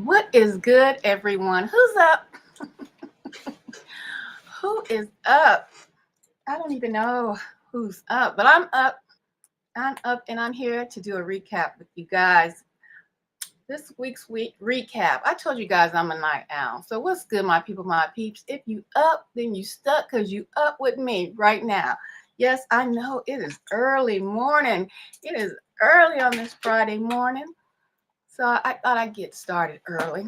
What is good, everyone? Who's up? Who is up? I don't even know who's up, but I'm up. I'm up and I'm here to do a recap with you guys. This week's week recap. I told you guys I'm a night owl. So what's good, my people, my peeps? If you up, then you stuck because you up with me right now. Yes, I know it is early morning. It is early on this Friday morning. So I thought I'd get started early.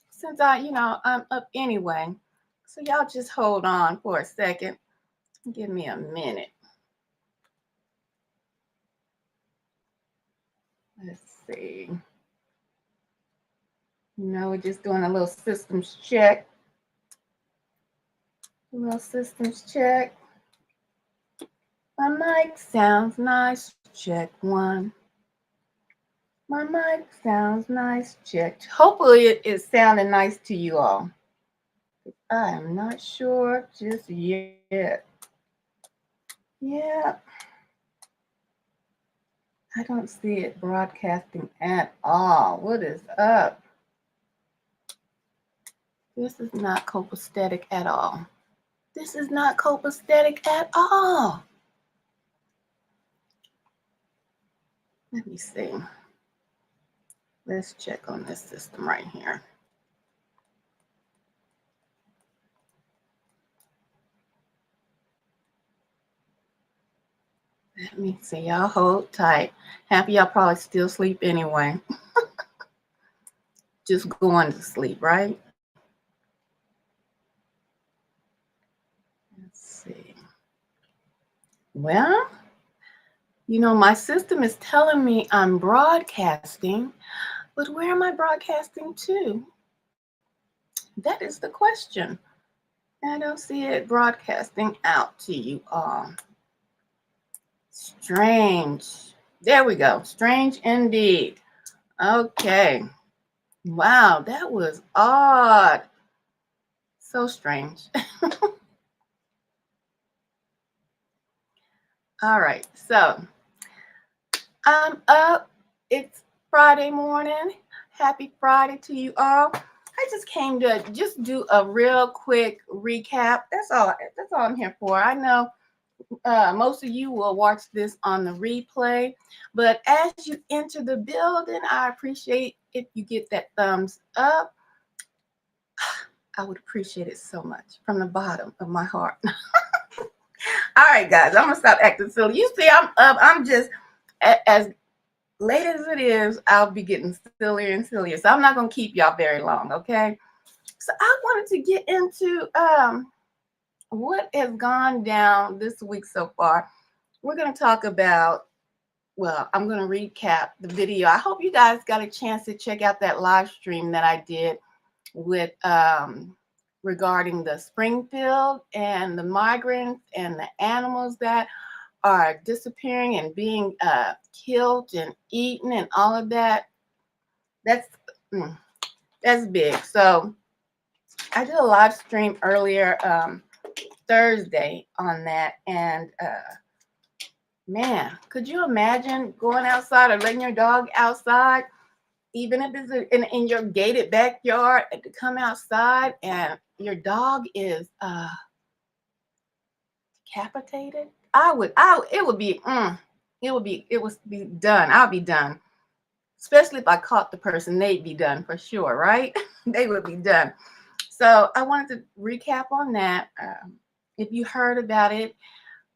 Since I'm up anyway. So y'all just hold on for a second. Give me a minute. Let's see. We're just doing a little systems check. A little systems check. My mic sounds nice. Check one. My mic sounds nice. Check. Hopefully it is sounding nice to you all. I am not sure just yet. Yeah. I don't see it broadcasting at all. What is up? This is not copacetic at all. This is not copacetic at all. Let me see. Let's check on this system right here. Let me see. Y'all hold tight. Half of y'all probably still sleep anyway. Just going to sleep, right? Let's see. Well, my system is telling me I'm broadcasting, but where am I broadcasting to? That is the question. I don't see it broadcasting out to you all. Strange. There we go. Strange indeed. Okay. Wow, that was odd. So strange. All right, so I'm up. It's Friday morning. Happy Friday to you all. I just came to just do a real quick recap. That's all I'm here for. I know most of you will watch this on the replay, but as you enter the building, I appreciate if you get that thumbs up. I would appreciate it so much from the bottom of my heart. All right, guys, I'm gonna stop acting silly. You see, I'm up. I'm just as late as it is. I'll be getting sillier and sillier, so I'm not gonna keep y'all very long. Okay. So I wanted to get into what has gone down this week so far. We're going to talk about, I'm going to recap the video. I hope you guys got a chance to check out that live stream that I did with regarding the Springfield and the migrants and the animals that are disappearing and being killed and eaten and all of that. That's big. So I did a live stream earlier Thursday on that, and man, could you imagine going outside or letting your dog outside, even if it's in your gated backyard, and to come outside and your dog is decapitated? It would be done. I'll be done. Especially if I caught the person, they'd be done for sure, right? They would be done. So I wanted to recap on that. If you heard about it,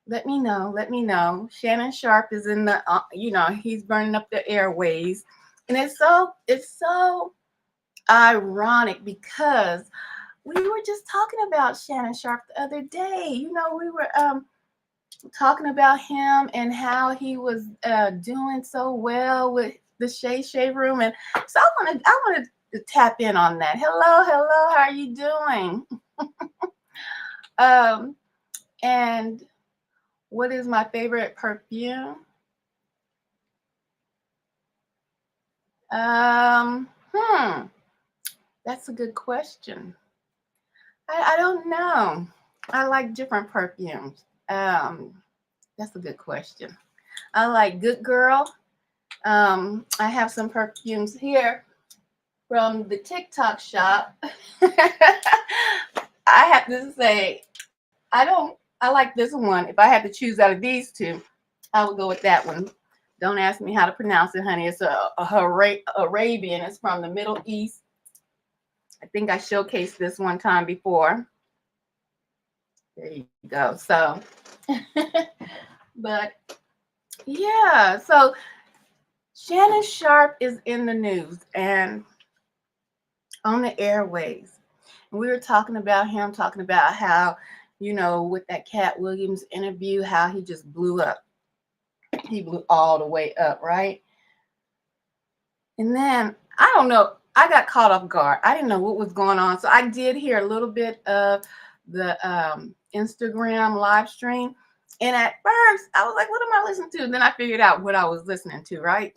let me know. Let me know. Shannon Sharp is in the, he's burning up the airways. And it's so ironic because we were just talking about Shannon Sharp the other day. We were talking about him and how he was doing so well with the Shay Room. And so I wanted to tap in on that. Hello, how are you doing? And what is my favorite perfume? That's a good question. I don't know. I like different perfumes. That's a good question. I like Good Girl. I have some perfumes here from the TikTok shop. I have to say, I like this one. If I had to choose out of these two, I would go with that one. Don't ask me how to pronounce it, honey. It's a Arabian. It's from the Middle East. I think I showcased this one time before. There you go. So, but yeah. So Shannon Sharp is in the news and on the airways. We were talking about him, talking about how, with that Cat Williams interview, how he just blew up. He blew all the way up, right? And then I don't know, I got caught off guard. I didn't know what was going on. So I did hear a little bit of the Instagram live stream. And at first, I was like, what am I listening to? And then I figured out what I was listening to, right?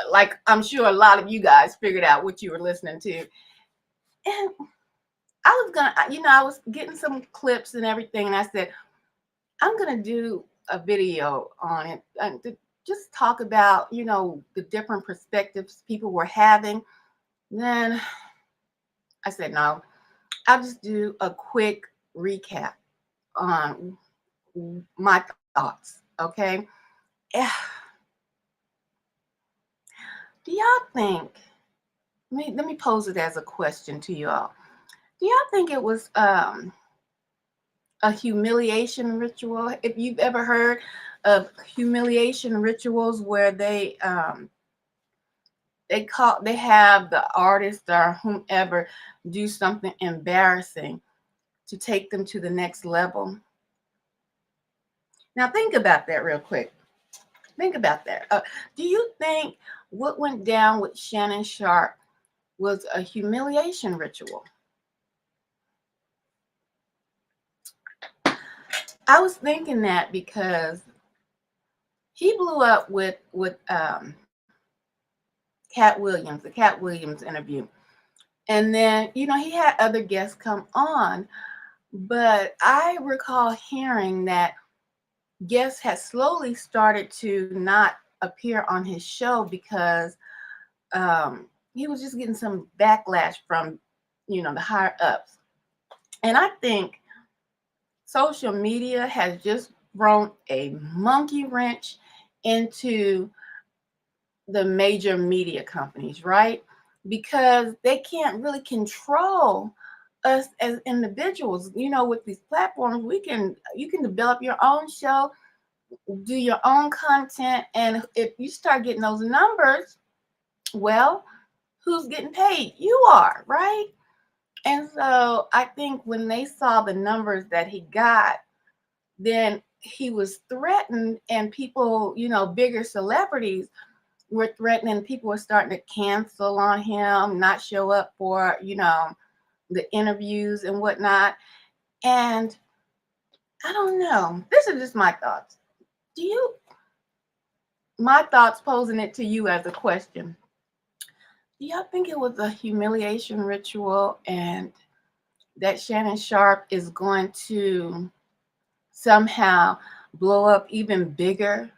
Like I'm sure a lot of you guys figured out what you were listening to. And I was getting some clips and everything. And I said, I'm going to do a video on it and to just talk about, the different perspectives people were having. Then I said, no, I'll just do a quick recap on my thoughts. Okay. Eh, Do y'all think, let me pose it as a question to you all. Do y'all think it was a humiliation ritual? If you've ever heard of humiliation rituals where they have the artist or whomever do something embarrassing to take them to the next level. Now think about that real quick. Think about that. Do you think what went down with Shannon Sharp was a humiliation ritual? I was thinking that because he blew up with Cat Williams, the Cat Williams interview. And then, he had other guests come on, but I recall hearing that guests had slowly started to not appear on his show because he was just getting some backlash from, the higher ups. And I think social media has just thrown a monkey wrench into the major media companies, right? Because they can't really control us as individuals. With these platforms, you can develop your own show, do your own content, and if you start getting those numbers, well, who's getting paid? You are, right? And so I think when they saw the numbers that he got, then he was threatened, and people, bigger celebrities were threatening. People were starting to cancel on him, not show up for, the interviews and whatnot. And I don't know. This is just my thoughts. My thoughts posing it to you as a question. Do y'all think it was a humiliation ritual and that Shannon Sharp is going to somehow blow up even bigger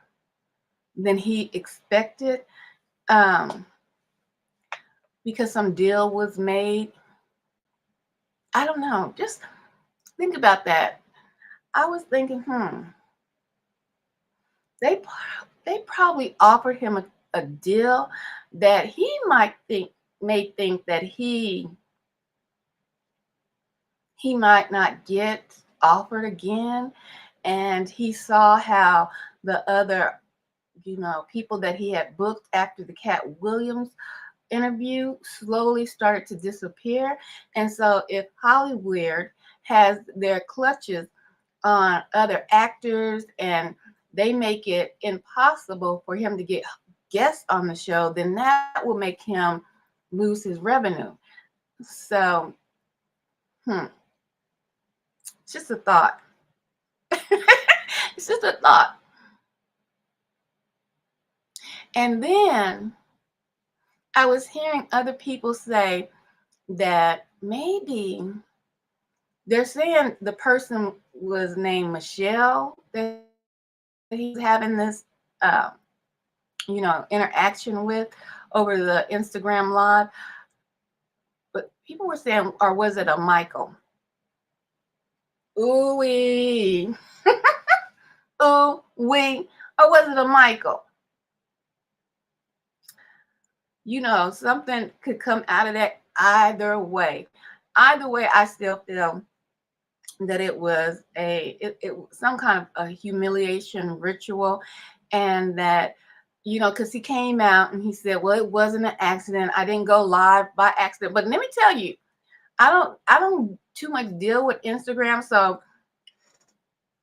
than he expected? Because some deal was made. I don't know. Just think about that. I was thinking, they they probably offered him a deal that he may think that he might not get offered again. And he saw how the other, people that he had booked after the Cat Williams interview slowly started to disappear. And so if Hollywood has their clutches on other actors and they make it impossible for him to get guests on the show, then that will make him lose his revenue. So, it's just a thought. It's just a thought. And then I was hearing other people say that maybe they're saying the person was named Michelle that he's having this, interaction with over the Instagram live. But people were saying, or was it a Michael? Ooh wee. Ooh wee. Or was it a Michael? You know, something could come out of that either way. Either way, I still feel that it was some kind of a humiliation ritual, and that, you know, because he came out and he said, well, it wasn't an accident, I didn't go live by accident. But let me tell you, I don't too much deal with Instagram, so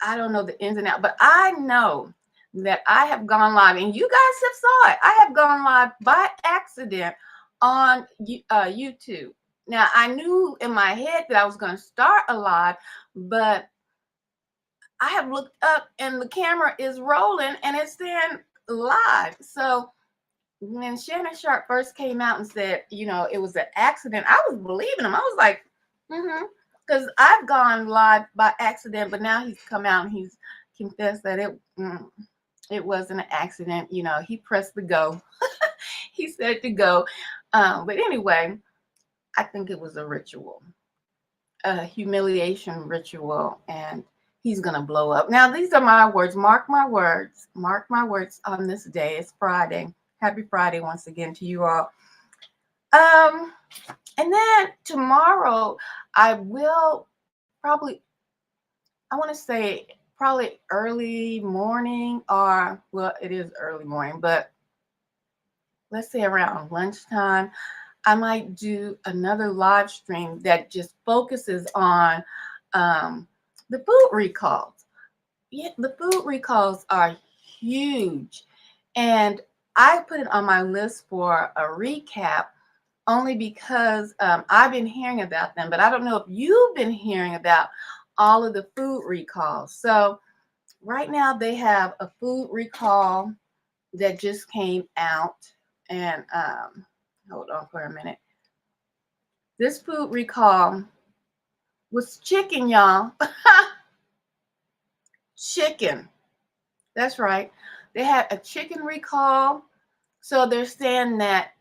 I don't know the ins and outs, but I know that I have gone live, and you guys have saw it. I have gone live by accident on YouTube. Now, I knew in my head that I was going to start a live, but I have looked up and the camera is rolling and it's saying live. So when Shannon Sharp first came out and said, you know, it was an accident, I was believing him. I was like, because I've gone live by accident, but now he's come out and he's confessed that it wasn't an accident. You know, he pressed the go. He said to go. But anyway, I think it was a ritual, a humiliation ritual, and he's going to blow up. Now, these are my words. Mark my words. Mark my words on this day. It's Friday. Happy Friday once again to you all. And then tomorrow, I will probably, I want to say probably early morning, or, well, it is early morning, but let's say around lunchtime, I might do another live stream that just focuses on the food recalls. Yeah, the food recalls are huge. And I put it on my list for a recap only because I've been hearing about them, but I don't know if you've been hearing about all of the food recalls. So right now they have a food recall that just came out. And hold on for a minute. This food recall was chicken, y'all. Chicken. That's right. They had a chicken recall. So they're saying that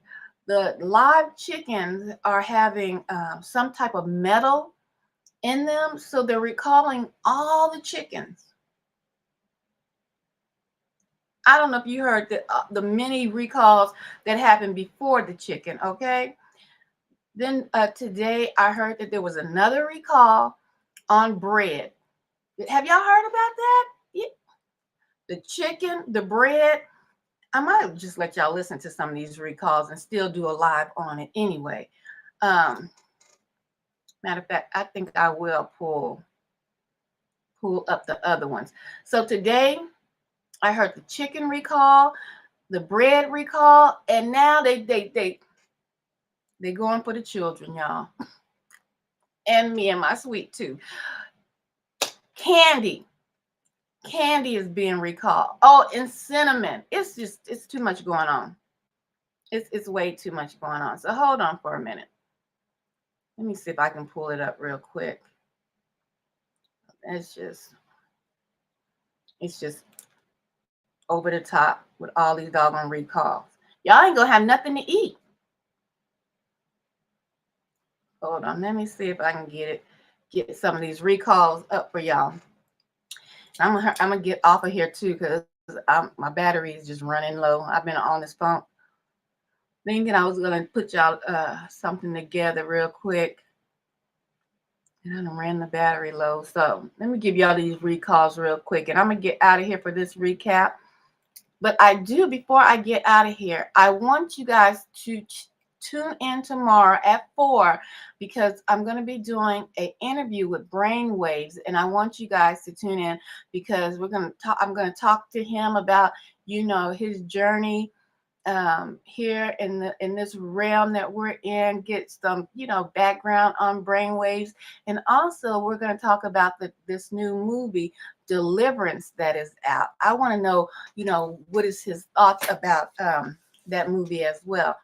the live chickens are having some type of metal in them. So they're recalling all the chickens. I don't know if you heard the many recalls that happened before the chicken, okay? Then today I heard that there was another recall on bread. Have y'all heard about that? Yeah. The chicken, the bread. I might just let y'all listen to some of these recalls and still do a live on it anyway. Matter of fact, I think I will pull up the other ones. So today I heard the chicken recall, the bread recall, and now they going for the children, y'all. And me and my sweet tooth. Candy is being recalled. Oh, and cinnamon. It's too much going on. It's way too much going on. So hold on for a minute. Let me see if I can pull it up real quick. It's just over the top with all these doggone recalls. Y'all ain't gonna have nothing to eat. Hold on, let me see if I can get some of these recalls up for y'all. I'm gonna get off of here too, because my battery is just running low. I've been on this phone thinking I was gonna put y'all something together real quick, and I done ran the battery low. So let me give y'all these recalls real quick, and I'm gonna get out of here for this recap. But before I get out of here, I want you guys to tune in tomorrow at 4, because I'm going to be doing an interview with Brainwaves, and I want you guys to tune in because I'm going to talk to him about, you know, his journey here in this realm that we're in, get some, you know, background on Brainwaves, and also we're going to talk about this new movie Deliverance that is out. I want to know, you know, what is his thoughts about that movie as well.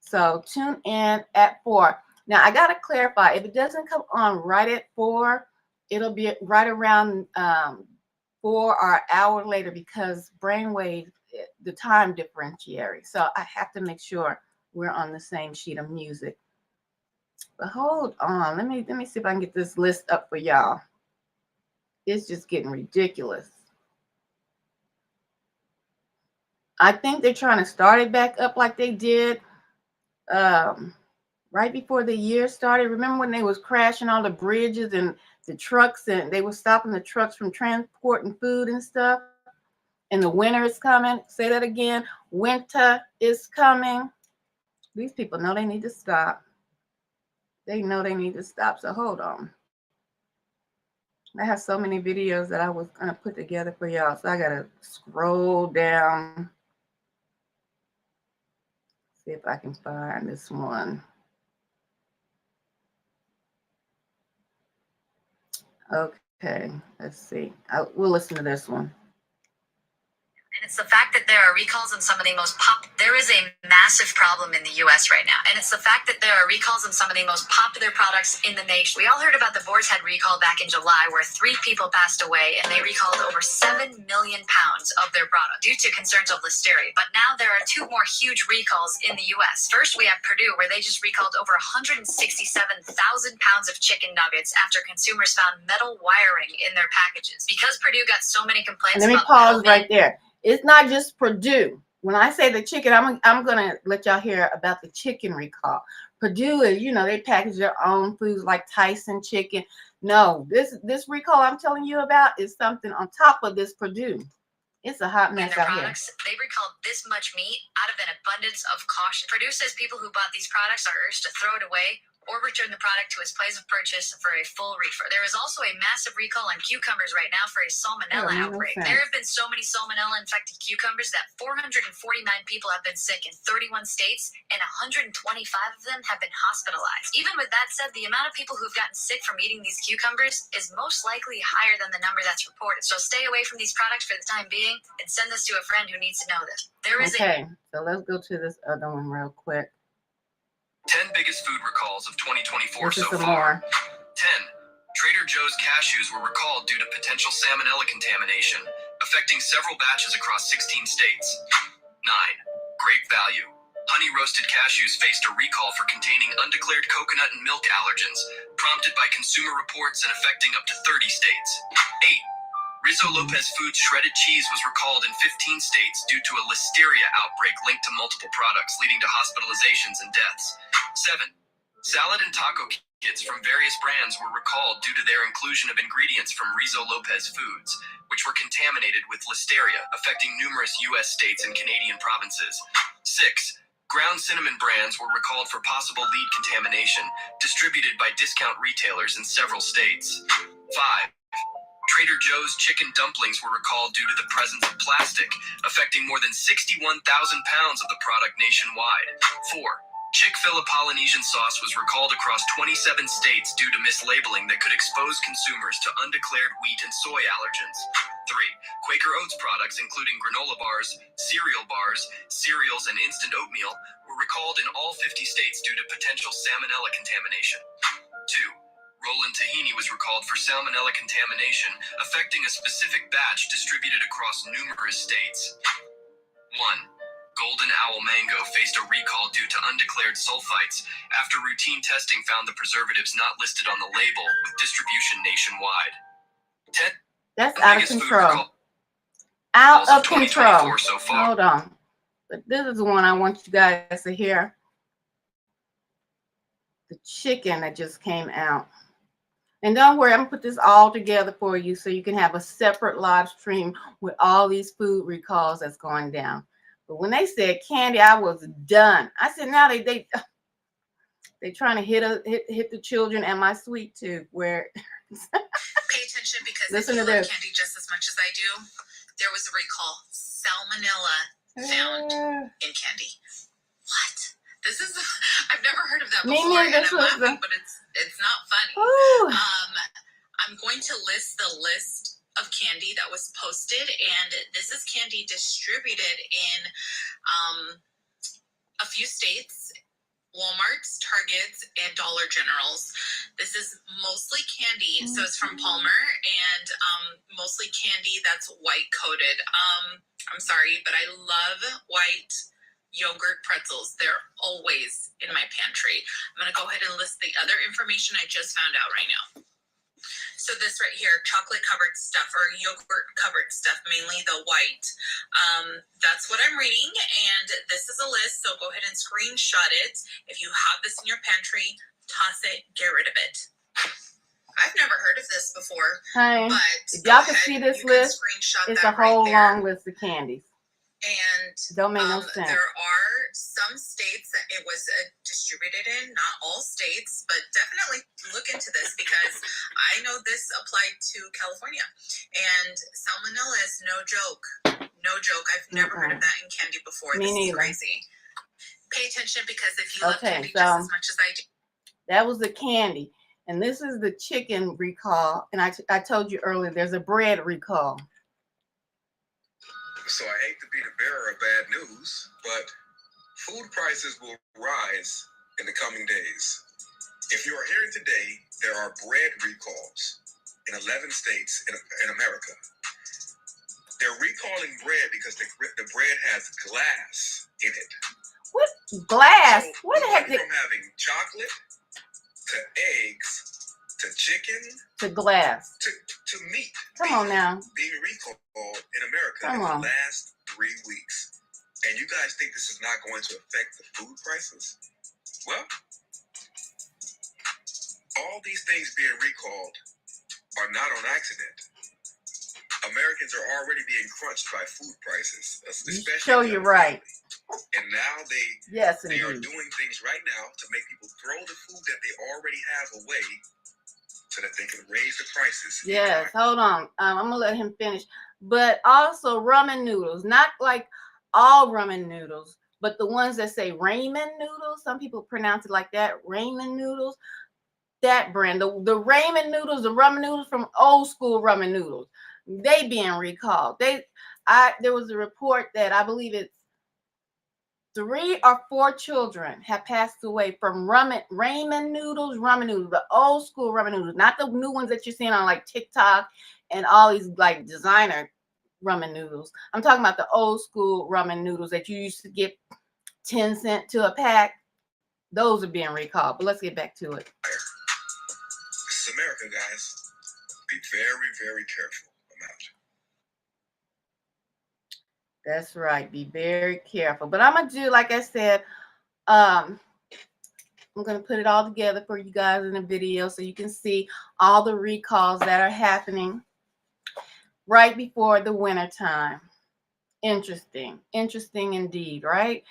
So tune in at 4. Now I got to clarify, if it doesn't come on right at 4, it'll be right around 4 or an hour later, because Brainwave, the time differentiary. So I have to make sure we're on the same sheet of music. But hold on, let me see if I can get this list up for y'all. It's just getting ridiculous. I think they're trying to start it back up like they did right before the year started. Remember when they was crashing all the bridges and the trucks, and they were stopping the trucks from transporting food and stuff? And the winter is coming. Say that again. Winter is coming. These people know they need to stop. They know they need to stop. So hold on. I have so many videos that I was going to put together for y'all. So I got to scroll down. See if I can find this one. Okay, let's see. We'll listen to this one. And it's the fact that there are recalls on some of the there is a massive problem in the US right now. And it's the fact that there are recalls on some of the most popular products in the nation. We all heard about the Boar's Head recall back in July, where 3 people passed away and they recalled over 7 million pounds of their product due to concerns of listeria. But now there are 2 more huge recalls in the US. First, we have Purdue, where they just recalled over 167,000 pounds of chicken nuggets after consumers found metal wiring in their packages. Because Purdue got so many complaints. Let me pause right there. It's not just Purdue. When I say the chicken, I'm gonna let y'all hear about the chicken recall. Purdue is, they package their own foods like Tyson chicken. No, this recall I'm telling you about is something on top of this Purdue. It's a hot mess out here. They recalled this much meat out of an abundance of caution. Purdue says people who bought these products are urged to throw it away or return the product to its place of purchase for a full refund. There is also a massive recall on cucumbers right now for a salmonella outbreak. There have been so many salmonella-infected cucumbers that 449 people have been sick in 31 states, and 125 of them have been hospitalized. Even with that said, the amount of people who've gotten sick from eating these cucumbers is most likely higher than the number that's reported. So stay away from these products for the time being, and send this to a friend who needs to know this. So let's go to this other one real quick. 10 biggest food recalls of 2024 so far. 10. Trader Joe's cashews were recalled due to potential salmonella contamination, affecting several batches across 16 states. 9. Great Value. Honey roasted cashews faced a recall for containing undeclared coconut and milk allergens, prompted by consumer reports and affecting up to 30 states. 8. Rizzo Lopez Foods shredded cheese was recalled in 15 states due to a listeria outbreak linked to multiple products, leading to hospitalizations and deaths. 7. Salad and taco kits from various brands were recalled due to their inclusion of ingredients from Rizzo Lopez Foods, which were contaminated with listeria, affecting numerous U.S. states and Canadian provinces. 6. Ground cinnamon brands were recalled for possible lead contamination, distributed by discount retailers in several states. 5. Trader Joe's chicken dumplings were recalled due to the presence of plastic, affecting more than 61,000 pounds of the product nationwide. 4. Chick-fil-A Polynesian sauce was recalled across 27 states due to mislabeling that could expose consumers to undeclared wheat and soy allergens. 3. Quaker Oats products, including granola bars, cereals, and instant oatmeal, were recalled in all 50 states due to potential salmonella contamination. 2. Roland tahini was recalled for salmonella contamination, affecting a specific batch distributed across numerous states. 1. Golden Owl Mango faced a recall due to undeclared sulfites after routine testing found the preservatives not listed on the label, with distribution nationwide. 10. That's out of control. Out of control. So hold on. But this is the one I want you guys to hear. The chicken that just came out. And don't worry, I'm going to put this all together for you so you can have a separate live stream with all these food recalls that's going down. But when they said candy, I was done. I said, now they trying to hit the children and my sweet tooth. Where pay attention, because listen to this. Candy just as much as I do. There was a recall. Salmonella found in candy. What? This is, I've never heard of that before, and I'm laughing, but it's not funny. I'm going to list the list of candy that was posted, and this is candy distributed in a few states Walmart's, Targets, and Dollar Generals. This is mostly candy, so it's from Palmer, and mostly candy that's white coated. I'm sorry, but I love white yogurt pretzels. They're always in my pantry. I'm gonna go ahead and list the other information I just found out right now. So this right here, chocolate covered stuff or yogurt covered stuff, mainly the white. That's what I'm reading, and this is a list, so go ahead and screenshot it. If you have this in your pantry, toss it, get rid of it. I've never heard of this before, but if y'all can see this list, it's a whole long list of candies. And don't make no sense. There are some states that it was distributed in, not all states, but definitely look into this because I know this applied to California. And salmonella is no joke. No joke. I've never heard of that in candy before. Me this neither. is crazy. Pay attention because if you love candy just as much as I do. That was the candy. And this is the chicken recall. And I told you earlier, there's a bread recall. So I hate to be the bearer of bad news, but food prices will rise in the coming days. If you are hearing today, there are bread recalls in 11 states in America. They're recalling bread because the bread has glass in it. What glass? So what the heck? From having chocolate to eggs to chicken to glass to meat. Come on now. Being recalled in America in the last 3 weeks. And you guys think this is not going to affect the food prices? Well, all these things being recalled are not on accident. Americans are already being crunched by food prices, especially you're right. And now they are doing things right now to make people throw the food that they already have away so that they can raise the prices. Yes, hold on. I'm going to let him finish. But also ramen noodles, not like all ramen noodles, but the ones that say ramen noodles. Some people pronounce it like that, ramen noodles. That brand, the ramen noodles, the ramen noodles from old school ramen noodles, they being recalled. There was a report that I believe it's 3 or 4 children have passed away from ramen noodles, the old school ramen noodles, not the new ones that you're seeing on like TikTok and all these like designer ramen noodles. I'm talking about the old school ramen noodles that you used to get 10 cents to a pack. Those are being recalled. But let's get back to it. This is America, guys. Be very, very careful. I'm out. That's right. Be very careful. But I'm going to do, like I said, I'm going to put it all together for you guys in a video so you can see all the recalls that are happening right before the winter time. Interesting. Interesting indeed, right?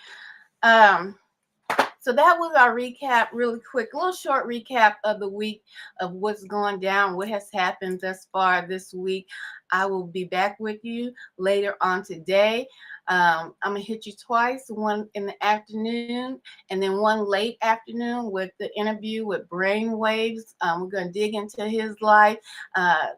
So that was our recap, really quick, little short recap of the week of what's going down, what has happened thus far this week. I will be back with you later on today. I'm going to hit you twice, one in the afternoon and then one late afternoon with the interview with Brainwaves. We're going to dig into his life. I'm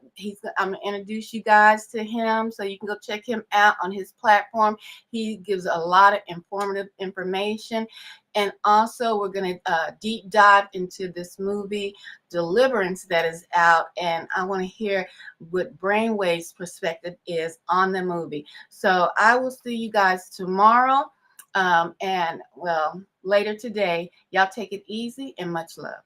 going to introduce you guys to him so you can go check him out on his platform. He gives a lot of informative information. And also, we're going to deep dive into this movie, Deliverance, that is out. And I want to hear what Brainwave's perspective is on the movie. So I will see you guys tomorrow. And, well, later today. Y'all take it easy and much love.